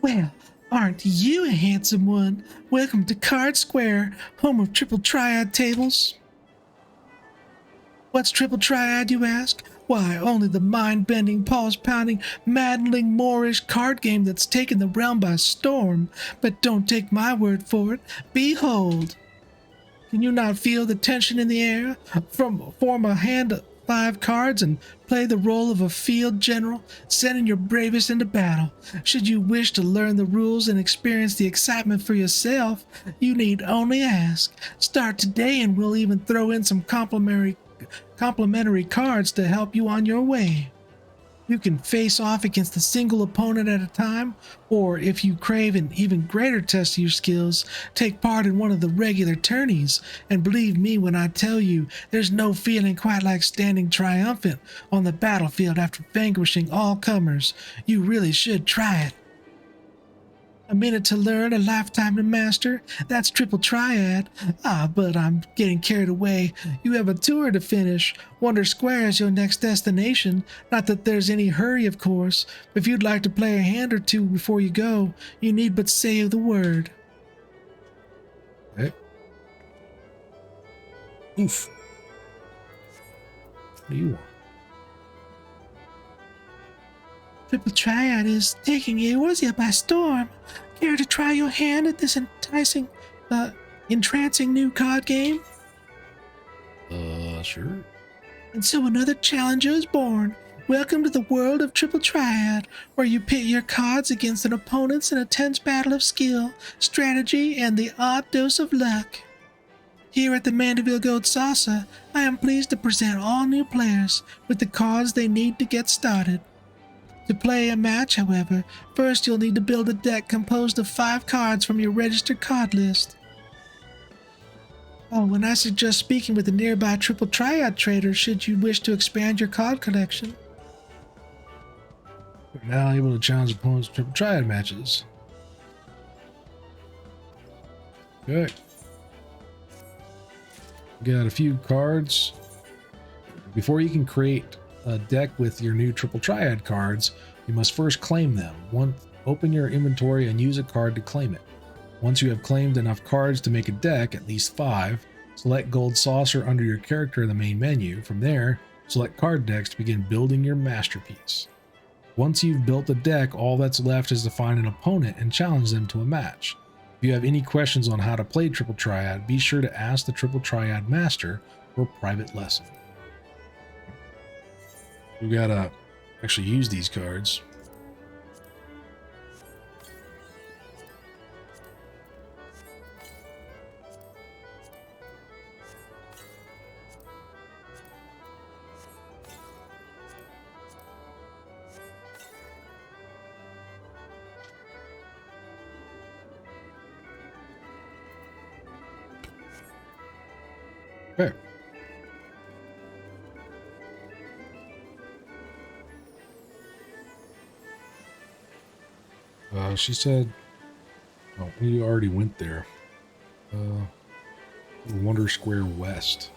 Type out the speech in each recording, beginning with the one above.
Well, aren't you a handsome one? Welcome to Card Square, home of triple triad tables. What's triple triad, you ask? Why, only the mind-bending, pulse-pounding, maddening Moorish card game that's taken the realm by storm. But don't take my word for it. Behold! Can you not feel the tension in the air? Form a hand of 5 cards and play the role of a field general, sending your bravest into battle. Should you wish to learn the rules and experience the excitement for yourself, you need only ask. Start today and we'll even throw in some complimentary cards to help you on your way. You can face off against a single opponent at a time, or if you crave an even greater test of your skills, take part in one of the regular tourneys. And believe me when I tell you, there's no feeling quite like standing triumphant on the battlefield after vanquishing all comers. You really should try it. A minute to learn, a lifetime to master. That's triple triad. But I'm getting carried away. You have a tour to finish. Wonder Square is your next destination. Not that there's any hurry, of course. If you'd like to play a hand or two before you go, you need but say the word. Okay. Oof. What do you want? Triple Triad is taking Eorzea by storm. Care to try your hand at this entrancing new card game? Sure. And so another challenger is born. Welcome to the world of Triple Triad, where you pit your cards against an opponent's in a tense battle of skill, strategy, and the odd dose of luck. Here at the Mandeville Gold Saucer, I am pleased to present all new players with the cards they need to get started. To play a match, however, first you'll need to build a deck composed of 5 cards from your registered card list. Oh, and I suggest speaking with a nearby Triple Triad trader should you wish to expand your card collection. We're now able to challenge opponents to Triple Triad matches. Okay. Got a few cards. Before you can create a deck with your new Triple Triad cards, you must first claim them. Open your inventory and use a card to claim it. Once you have claimed enough cards to make a deck, at least 5, select Gold Saucer under your character in the main menu. From there, select card decks to begin building your masterpiece. Once you've built a deck, all that's left is to find an opponent and challenge them to a match. If you have any questions on how to play Triple Triad, be sure to ask the Triple Triad Master for a private lesson. We gotta actually use these cards. Okay. She said, oh, we already went there. Wonder Square West.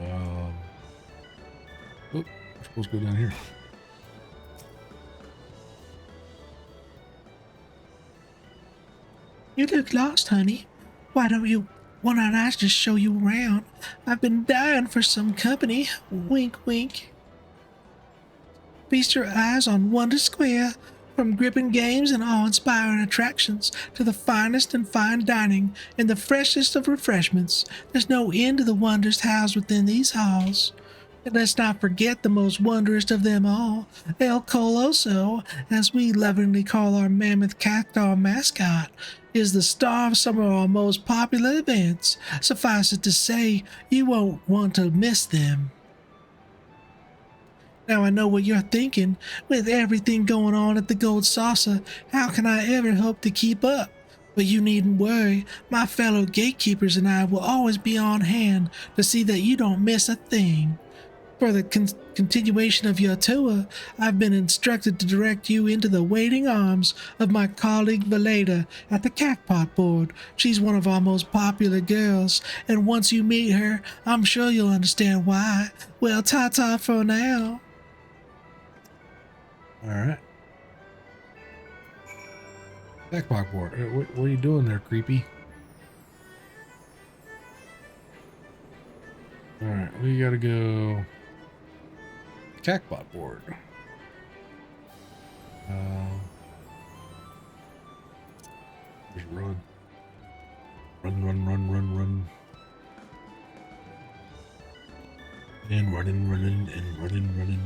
Oh, we're supposed to go down here. You look lost, honey. Why not I just show you around? I've been dying for some company. Wink, wink. Feast your eyes on Wonder Square. From gripping games and awe-inspiring attractions to the finest in fine dining and the freshest of refreshments, there's no end to the wonders housed within these halls. And let's not forget the most wondrous of them all, El Coloso, as we lovingly call our mammoth cactuar mascot, is the star of some of our most popular events. Suffice it to say, you won't want to miss them. Now I know what you're thinking. With everything going on at the Gold Saucer, how can I ever hope to keep up? But you needn't worry. My fellow gatekeepers and I will always be on hand to see that you don't miss a thing. For the continuation of your tour, I've been instructed to direct you into the waiting arms of my colleague Valeda at the Cacpot board. She's one of our most popular girls, and once you meet her, I'm sure you'll understand why. Well, ta-ta for now. All right. Backpack board. What are you doing there, creepy? All right, we gotta go. Cacpot board. Just run. Run. And running.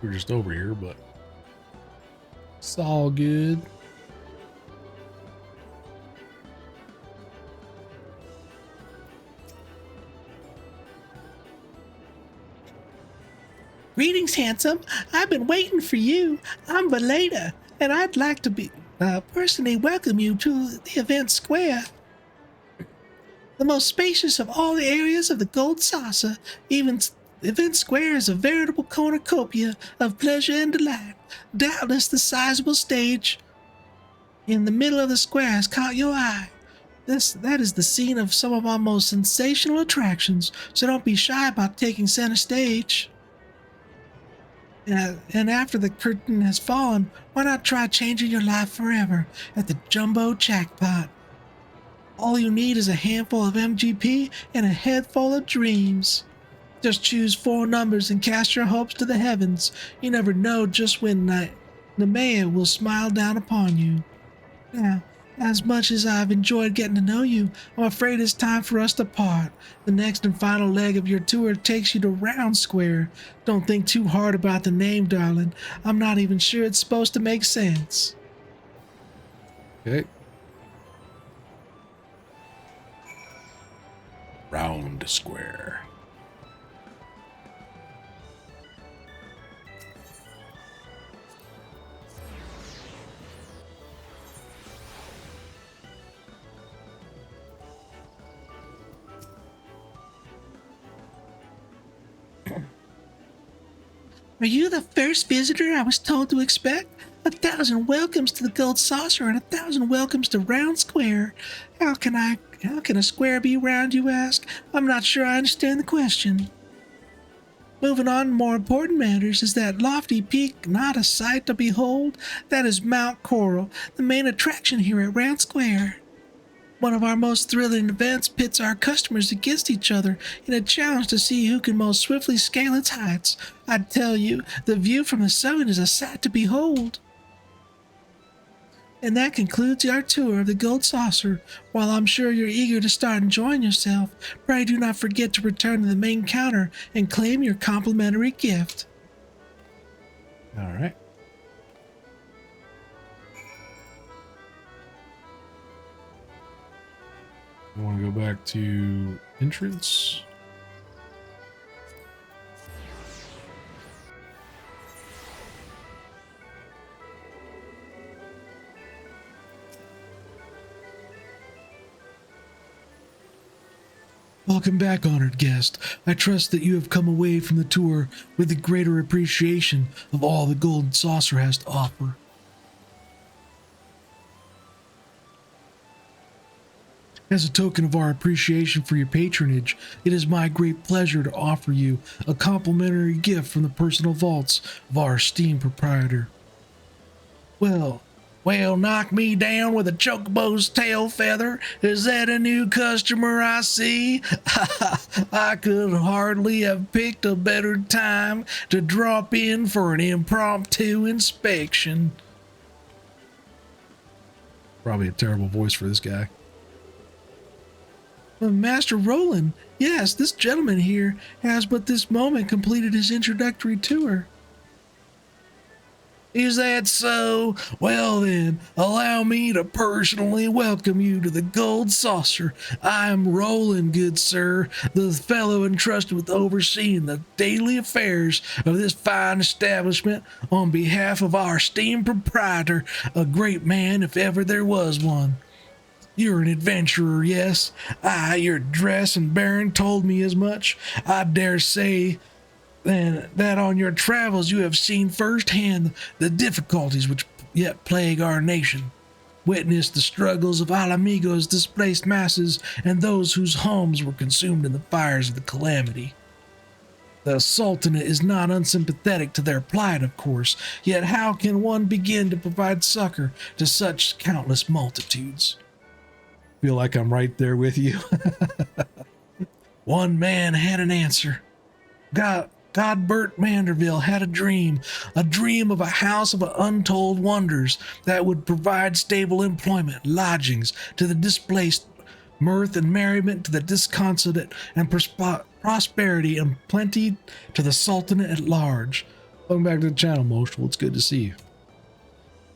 We're just over here, but it's all good. Greetings, handsome. I've been waiting for you. I'm Valeda, and I'd like to personally welcome you to the event square. The most spacious of all the areas of the Gold Saucer. Event Square is a veritable cornucopia of pleasure and delight. Doubtless the sizable stage in the middle of the square has caught your eye. That is the scene of some of our most sensational attractions, so don't be shy about taking center stage. And after the curtain has fallen, why not try changing your life forever at the Jumbo Jackpot? All you need is a handful of MGP and a head full of dreams. Just choose 4 numbers and cast your hopes to the heavens. You never know just when the mayor will smile down upon you. Now, as much as I've enjoyed getting to know you, I'm afraid it's time for us to part. The next and final leg of your tour takes you to Round Square. Don't think too hard about the name, darling. I'm not even sure it's supposed to make sense. Okay. Round Square. Are you the first visitor I was told to expect? 1,000 welcomes to the Gold Saucer and 1,000 welcomes to Round Square. How can a square be round, you ask? I'm not sure I understand the question. Moving on to more important matters, is that lofty peak not a sight to behold? That is Mount Coral, the main attraction here at Round Square. One of our most thrilling events pits our customers against each other in a challenge to see who can most swiftly scale its heights. I tell you, the view from the summit is a sight to behold. And that concludes our tour of the Gold Saucer. While I'm sure you're eager to start enjoying yourself, pray do not forget to return to the main counter and claim your complimentary gift. All right. I want to go back to entrance. Welcome back, honored guest. I trust that you have come away from the tour with a greater appreciation of all the Golden Saucer has to offer. As a token of our appreciation for your patronage, it is my great pleasure to offer you a complimentary gift from the personal vaults of our esteemed proprietor. Well, knock me down with a chocobo's tail feather. Is that a new customer I see? I could hardly have picked a better time to drop in for an impromptu inspection. Probably a terrible voice for this guy. Master Roland, yes, this gentleman here has but this moment completed his introductory tour. Is that so? Well then, allow me to personally welcome you to the Gold Saucer. I am Roland, good sir, the fellow entrusted with overseeing the daily affairs of this fine establishment on behalf of our esteemed proprietor, a great man if ever there was one. You're an adventurer, yes. Your dress and bearing told me as much. I dare say and that on your travels you have seen firsthand the difficulties which yet plague our nation. Witnessed the struggles of Alamigo's displaced masses and those whose homes were consumed in the fires of the calamity. The Sultanate is not unsympathetic to their plight, of course, yet how can one begin to provide succor to such countless multitudes? Feel like I'm right there with you. One man had an answer. Godbert Manderville had a dream of a house of untold wonders that would provide stable employment, lodgings to the displaced, mirth and merriment to the disconsolate, and prosperity and plenty to the Sultanate at large. Welcome back to the channel, Moshel. It's good to see you.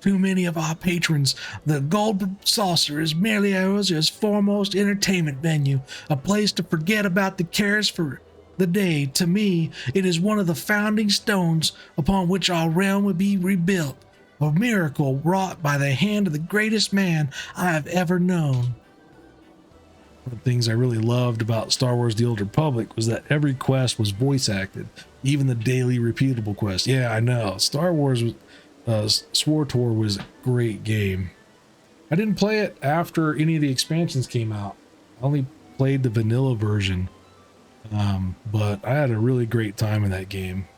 Too many of our patrons, the Gold Saucer is merely Eorzea's foremost entertainment venue, a place to forget about the cares for the day. To me, it is one of the founding stones upon which our realm would be rebuilt, a miracle wrought by the hand of the greatest man I have ever known. One of the things I really loved about Star Wars The Old Republic was that every quest was voice acted, even the daily repeatable quest. Yeah, I know. Star Wars SWTOR was a great game. I didn't play it after any of the expansions came out. I only played the vanilla version. But I had a really great time in that game.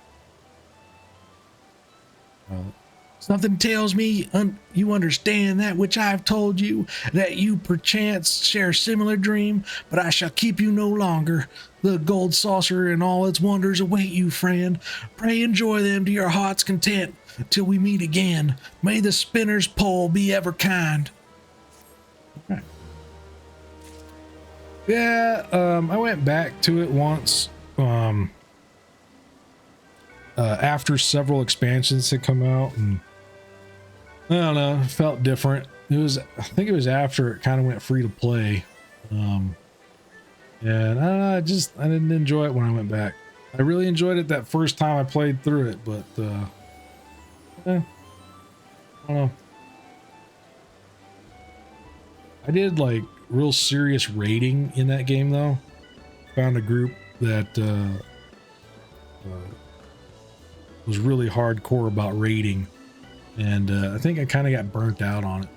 Something tells me you understand that which I have told you, that you perchance share a similar dream, but I shall keep you no longer. The Gold Saucer and all its wonders await you, friend. Pray enjoy them to your heart's content till we meet again. May the spinner's pole be ever kind. Right. Yeah, I went back to it once after several expansions had come out, and I don't know, it felt different. I think it was after it kind of went free to play, and I don't know, I didn't enjoy it when I went back. I really enjoyed it that first time I played through it, but I don't know. I did like real serious raiding in that game though. Found a group that was really hardcore about raiding, and I think I kind of got burnt out on it.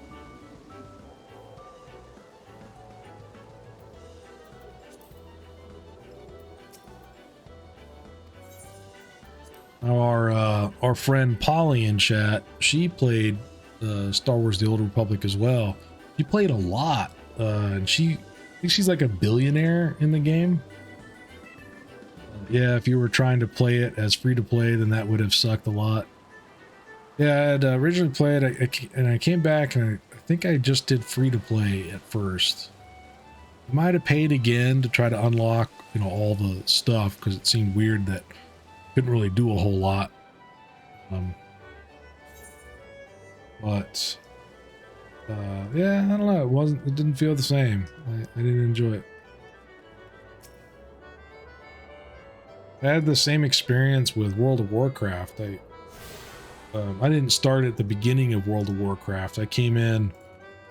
Our friend Polly in chat, she played Star Wars The Old Republic as well. She played a lot. And I think she's like a billionaire in the game. Yeah, if you were trying to play it as free to play, then that would have sucked a lot. Yeah, I had originally played and I came back, and I think I just did free to play at first. I might have paid again to try to unlock, all the stuff, because it seemed weird that I couldn't really do a whole lot. But yeah, I don't know. It didn't feel the same. I didn't enjoy it. I had the same experience with World of Warcraft. I didn't start at the beginning of World of Warcraft. I came in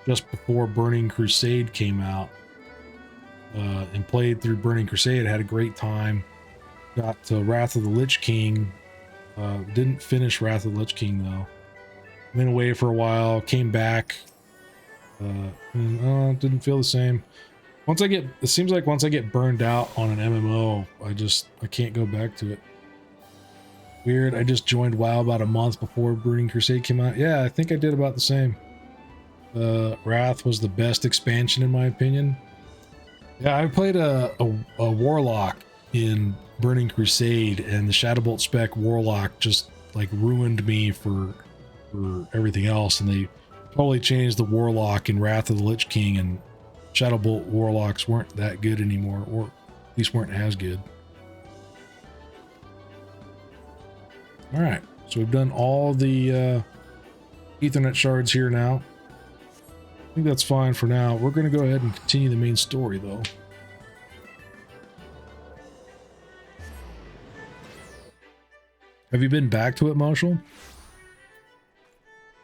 just before Burning Crusade came out, and played through Burning Crusade. I had a great time. Got to Wrath of the Lich King. Didn't finish Wrath of the Lich King though. Went away for a while, came back. It didn't feel the same. It seems like once I get burned out on an MMO, I can't go back to it. Weird. I just joined WoW about a month before Burning Crusade came out. Yeah, I think I did about the same. Wrath was the best expansion in my opinion. Yeah, I played a Warlock in Burning Crusade, and the Shadowbolt spec Warlock just like ruined me for everything else, and they totally changed the Warlock in Wrath of the Lich King, and Shadowbolt Warlocks weren't that good anymore, or at least weren't as good. All right, So we've done all the Ethernet shards here now. I think that's fine for now. We're going to go ahead and continue the main story, though. Have you been back to it, Marshall?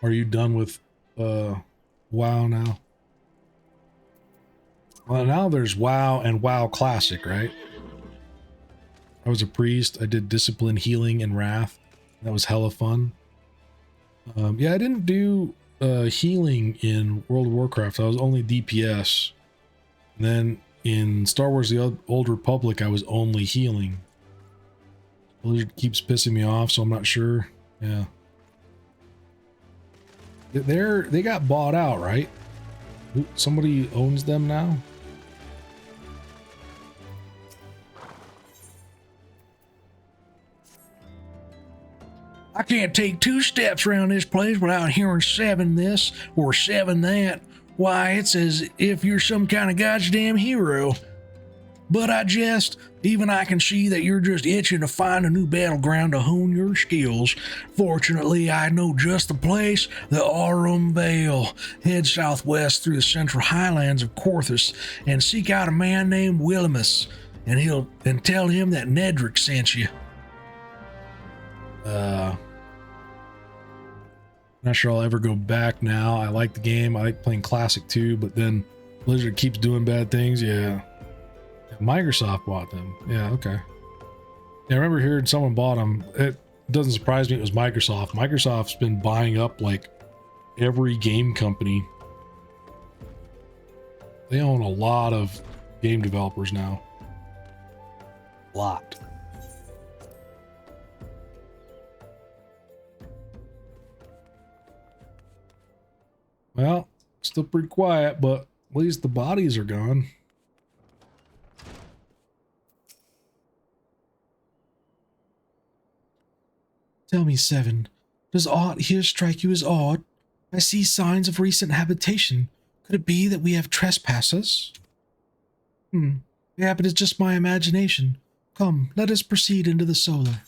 Are you done with WoW now? Well, now there's WoW and WoW Classic, right? I was a priest. I did Discipline, Healing, and Wrath. That was hella fun. Yeah, I didn't do healing in World of Warcraft. I was only DPS. And then in Star Wars The Old Republic, I was only healing. Blizzard keeps pissing me off, so I'm not sure. Yeah. They got bought out, right? Somebody owns them now? I can't take 2 steps around this place without hearing 7 this or 7 that. Why, it's as if you're some kind of goddamn hero. But even I can see that you're just itching to find a new battleground to hone your skills. Fortunately, I know just the place, the Aurum Vale. Head southwest through the central highlands of Corthus and seek out a man named Willimus, and tell him that Nedrick sent you. Not sure I'll ever go back now. I like the game. I like playing Classic too, but then Blizzard keeps doing bad things. Yeah. Microsoft bought them. Yeah, okay. Yeah, I remember hearing someone bought them. It doesn't surprise me it was Microsoft. Microsoft's been buying up like every game company. They own a lot of game developers now. A lot. Well, still pretty quiet, but at least the bodies are gone. Tell me, Seven, does aught here strike you as odd? I see signs of recent habitation. Could it be that we have trespassers? Mayhap it is just my imagination. Come, let us proceed into the solar.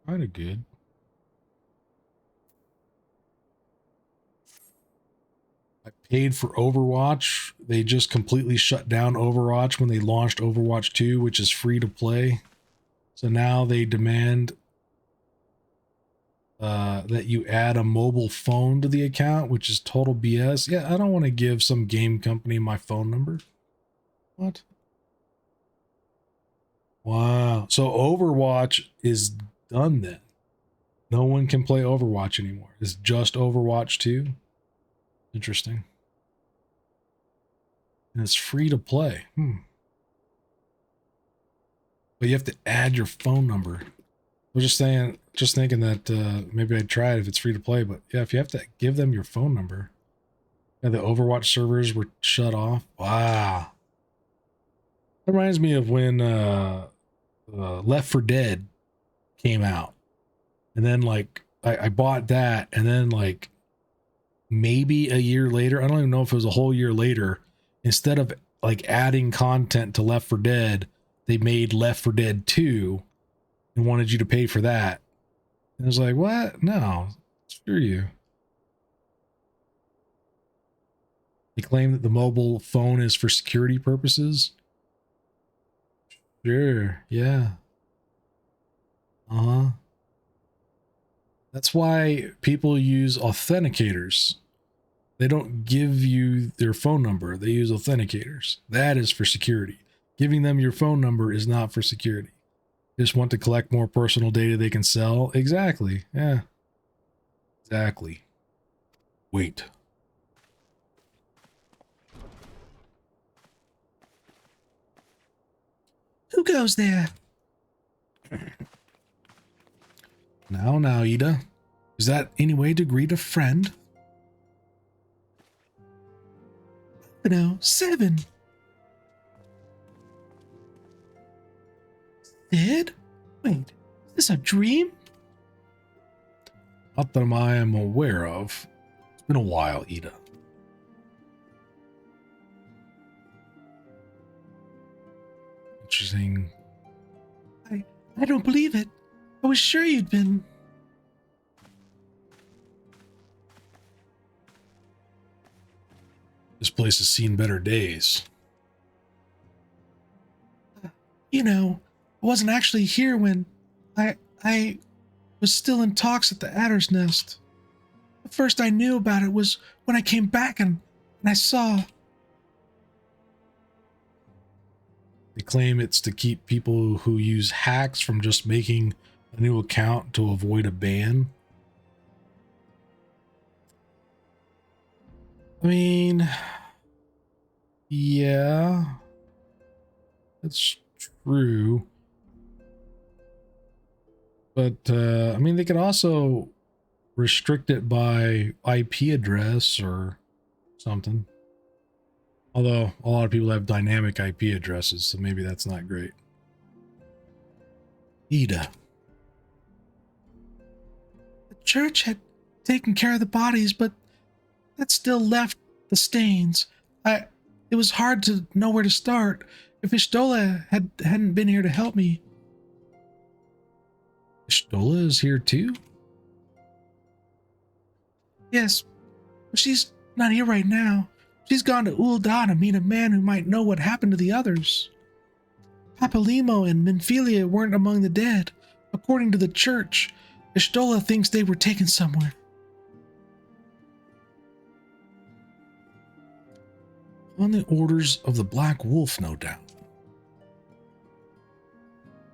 Kinda good. I paid for Overwatch. They just completely shut down Overwatch when they launched Overwatch 2, which is free to play. So now they demand that you add a mobile phone to the account, which is total BS. Yeah, I don't want to give some game company my phone number. What? Wow. So Overwatch is done then. No one can play Overwatch anymore. It's just Overwatch 2. Interesting. And it's free to play. But you have to add your phone number. I was just thinking that maybe I'd try it if it's free to play, but yeah, if you have to give them your phone number. Yeah, the Overwatch servers were shut off. Wow. That reminds me of when Left 4 Dead came out. And then like I bought that, and then like maybe a year later, I don't even know if it was a whole year later, instead of like adding content to Left 4 Dead, they made Left 4 Dead 2 and wanted you to pay for that. And I was like, what? No, screw you. They claim that the mobile phone is for security purposes. Sure, yeah. That's why people use authenticators. They don't give you their phone number. They use authenticators. That is for security. Giving them your phone number is not for security. They just want to collect more personal data they can sell. Exactly. Yeah. Exactly. Wait. Who goes there? Now, Ida. Is that any way to greet a friend? No, 7. Sid? Wait, is this a dream? Not that I am aware of. It's been a while, Ida. She's saying, I don't believe it. I was sure you'd been. this place has seen better days. You know, I wasn't actually here when I was still in talks at the Adder's Nest. The first I knew about it was when I came back and I saw. They claim it's to keep people who use hacks from just making a new account to avoid a ban. I mean, yeah, that's true. But, I mean, they could also restrict it by IP address or something. Although a lot of people have dynamic IP addresses, so maybe that's not great. Ida. The church had taken care of the bodies, but that still left the stains. It was hard to know where to start. If Ishtola hadn't been here to help me. Ishtola is here too? Yes, but she's not here right now. She's gone to Ul'dah to meet a man who might know what happened to the others. Papalimo and Minfilia weren't among the dead. According to the church, Ishtola thinks they were taken somewhere. On the orders of the Black Wolf, no doubt.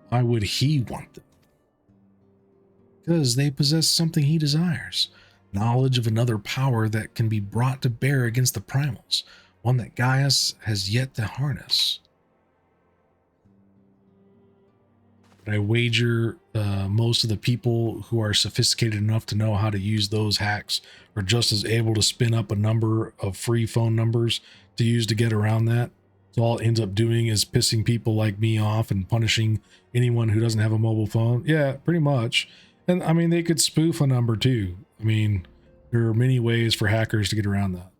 Why would he want them? Because they possess something he desires. Knowledge of another power that can be brought to bear against the primals. One that Gaius has yet to harness. But I wager most of the people who are sophisticated enough to know how to use those hacks are just as able to spin up a number of free phone numbers to use to get around that. So all it ends up doing is pissing people like me off and punishing anyone who doesn't have a mobile phone. Yeah, pretty much. And I mean, they could spoof a number too. I mean, there are many ways for hackers to get around that.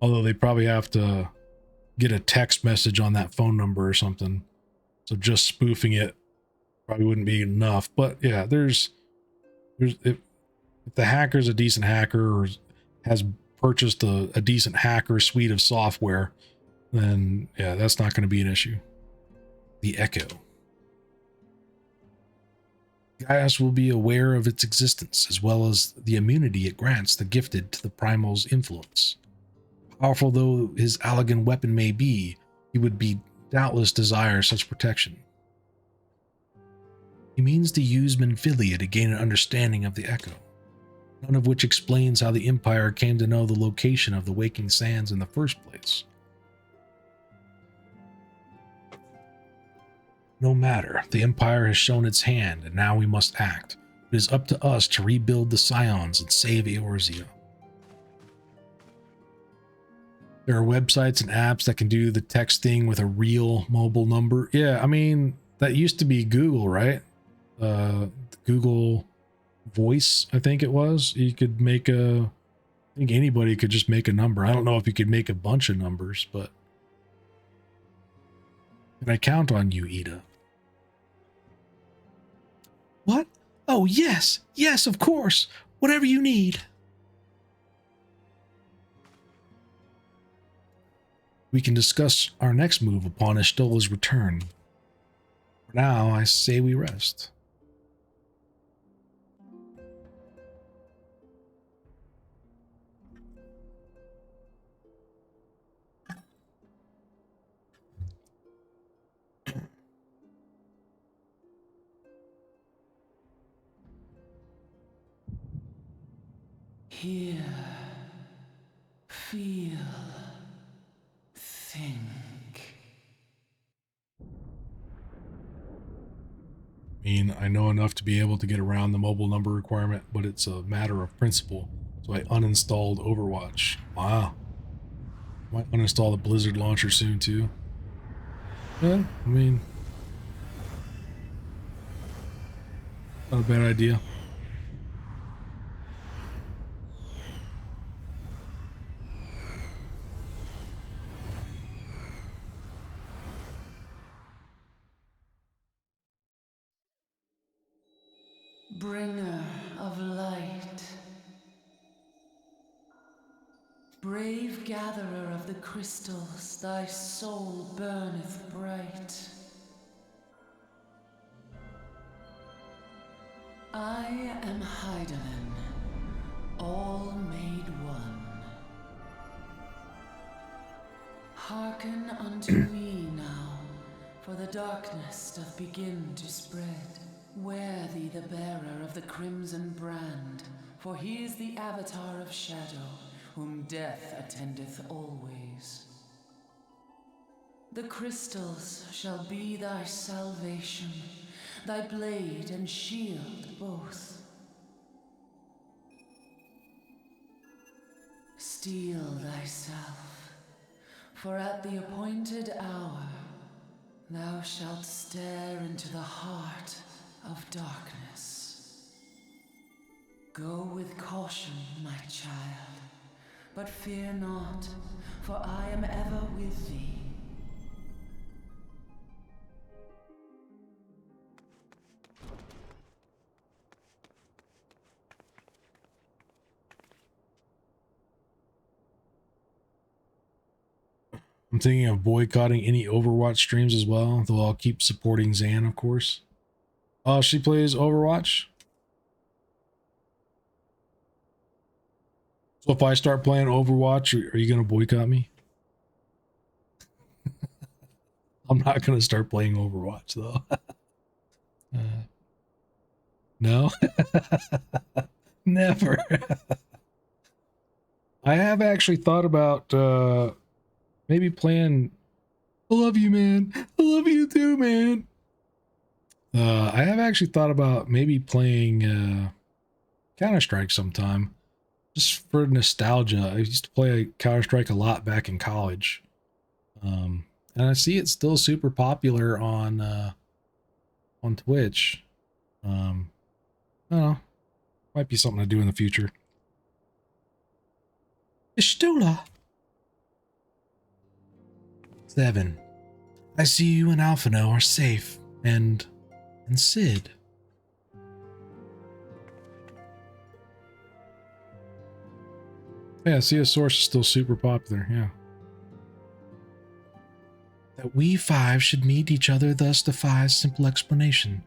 Although they probably have to get a text message on that phone number or something. So just spoofing it probably wouldn't be enough. But yeah, if the hacker's a decent hacker or has purchased a decent hacker suite of software, then yeah, that's not going to be an issue. The Echo. Gaius will be aware of its existence, as well as the immunity it grants the gifted to the primal's influence. Powerful though his Allagan weapon may be, he would be doubtless desire such protection. He means to use Minfilia to gain an understanding of the Echo, none of which explains how the Empire came to know the location of the Waking Sands in the first place. No matter, the Empire has shown its hand, and now we must act. It is up to us to rebuild the Scions and save Eorzea. There are websites and apps that can do the text thing with a real mobile number. Yeah, I mean, that used to be Google, right? Google Voice, I think it was. You could make I think anybody could just make a number. I don't know if you could make a bunch of numbers, but can I count on you, Ida? What? Oh, yes. Yes, of course. Whatever you need. We can discuss our next move upon Ishtola's return. For now, I say we rest. Hear, feel, think. I mean, I know enough to be able to get around the mobile number requirement, but it's a matter of principle. So I uninstalled Overwatch. Wow. Might uninstall the Blizzard launcher soon too. Yeah, I mean, not a bad idea. Bringer of light, brave gatherer of the crystals, thy soul burneth bright. I am Hydaelyn, all made one. Hearken unto me now, for the darkness doth begin to spread. Wear thee the bearer of the crimson brand, for he is the avatar of shadow, whom death attendeth always. The crystals shall be thy salvation, thy blade and shield both. Steel thyself, for at the appointed hour thou shalt stare into the heart of darkness. Go with caution, my child, but fear not, for I am ever with thee. I'm thinking of boycotting any Overwatch streams as well, though I'll keep supporting Zan, of course. Oh, she plays Overwatch? So if I start playing Overwatch, are you going to boycott me? I'm not going to start playing Overwatch, though. No? Never. I have actually thought about maybe playing... I love you, man. I love you too, man. I have actually thought about maybe playing Counter-Strike sometime. Just for nostalgia. I used to play Counter-Strike a lot back in college. And I see it's still super popular on Twitch. I don't know. Might be something to do in the future. Istula. 7. I see you and Alphino are safe, and Sid. Yeah, CS Source is still super popular, yeah. That we 5 should meet each other thus defies simple explanation.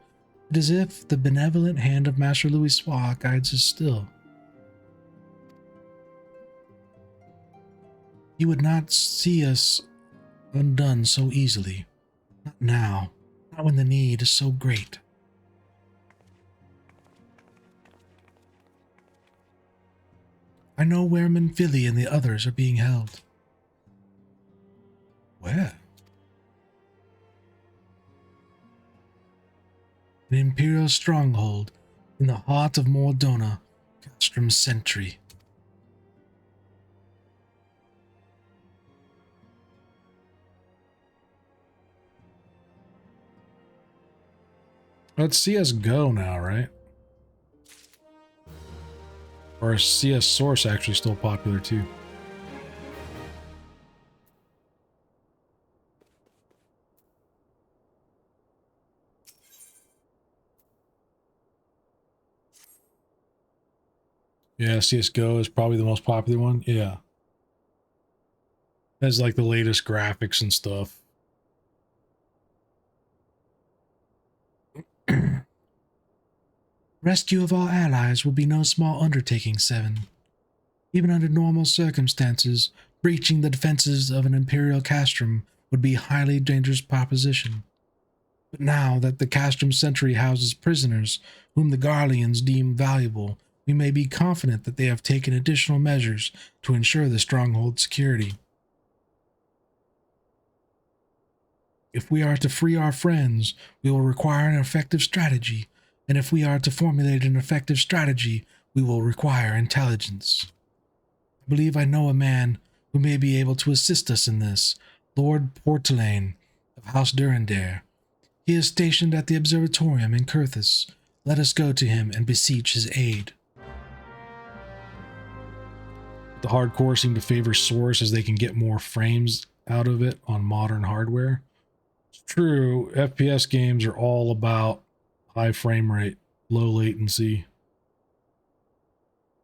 It is as if the benevolent hand of Master Louis Soir guides us still. He would not see us undone so easily. Not now. Not when the need is so great. I know where Menphili and the others are being held. Where? An Imperial stronghold in the heart of Mordona, Castrum's Sentry. Let's CS GO now, right? Or is CS Source actually still popular too? Yeah, CSGO is probably the most popular one. Yeah. Has like the latest graphics and stuff. Rescue of our allies will be no small undertaking, 7. Even under normal circumstances, breaching the defenses of an Imperial castrum would be a highly dangerous proposition. But now that the castrum sentry houses prisoners whom the Garleans deem valuable, we may be confident that they have taken additional measures to ensure the stronghold's security. If we are to free our friends, we will require an effective strategy, and if we are to formulate an effective strategy, we will require intelligence. I believe I know a man who may be able to assist us in this, Lord Portelaine of House Durandare. He is stationed at the observatorium in Kurthus. Let us go to him and beseech his aid. The hardcore seem to favor Source as they can get more frames out of it on modern hardware. It's true, FPS games are all about high frame rate. low latency.